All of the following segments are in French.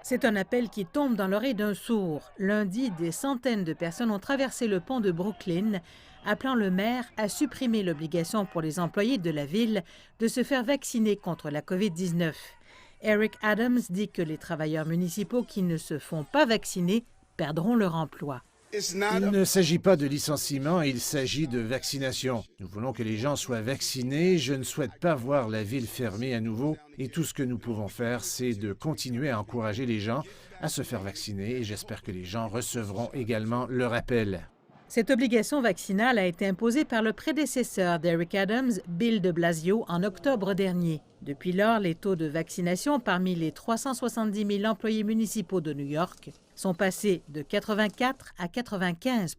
C'est un appel qui tombe dans l'oreille d'un sourd. Lundi, des centaines de personnes ont traversé le pont de Brooklyn, appelant le maire à supprimer l'obligation pour les employés de la ville de se faire vacciner contre la COVID-19. Eric Adams dit que les travailleurs municipaux qui ne se font pas vacciner perdront leur emploi. Il ne s'agit pas de licenciement, il s'agit de vaccination. Nous voulons que les gens soient vaccinés. Je ne souhaite pas voir la ville fermée à nouveau. Et tout ce que nous pouvons faire, c'est de continuer à encourager les gens à se faire vacciner. Et j'espère que les gens recevront également leur appel. Cette obligation vaccinale a été imposée par le prédécesseur d'Eric Adams, Bill de Blasio, en octobre dernier. Depuis lors, les taux de vaccination parmi les 370 000 employés municipaux de New York sont passés de 84 à 95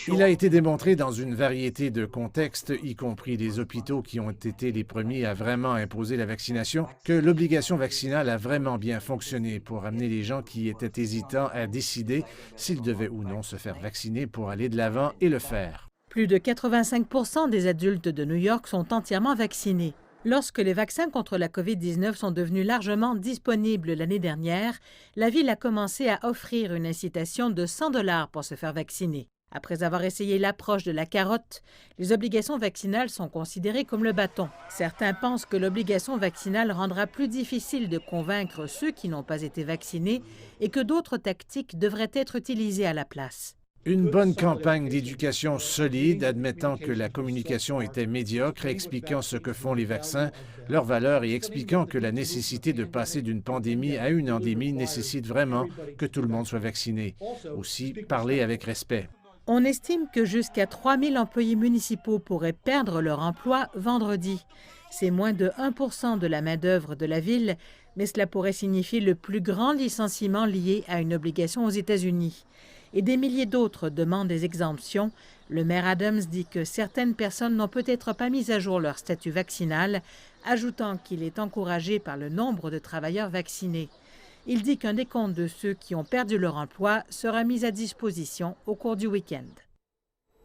Il a été démontré dans une variété de contextes, y compris les hôpitaux qui ont été les premiers à vraiment imposer la vaccination, que l'obligation vaccinale a vraiment bien fonctionné pour amener les gens qui étaient hésitants à décider s'ils devaient ou non se faire vacciner pour aller de l'avant et le faire. Plus de 85 des adultes de New York sont entièrement vaccinés. Lorsque les vaccins contre la COVID-19 sont devenus largement disponibles l'année dernière, la ville a commencé à offrir une incitation de 100 $ pour se faire vacciner. Après avoir essayé l'approche de la carotte, les obligations vaccinales sont considérées comme le bâton. Certains pensent que l'obligation vaccinale rendra plus difficile de convaincre ceux qui n'ont pas été vaccinés et que d'autres tactiques devraient être utilisées à la place. Une bonne campagne d'éducation solide, admettant que la communication était médiocre, expliquant ce que font les vaccins, leurs valeurs et expliquant que la nécessité de passer d'une pandémie à une endémie nécessite vraiment que tout le monde soit vacciné. Aussi, parler avec respect. On estime que jusqu'à 3 000 employés municipaux pourraient perdre leur emploi vendredi. C'est moins de 1 % de la main-d'œuvre de la ville, mais cela pourrait signifier le plus grand licenciement lié à une obligation aux États-Unis. Et des milliers d'autres demandent des exemptions. Le maire Adams dit que certaines personnes n'ont peut-être pas mis à jour leur statut vaccinal, ajoutant qu'il est encouragé par le nombre de travailleurs vaccinés. Il dit qu'un décompte de ceux qui ont perdu leur emploi sera mis à disposition au cours du week-end.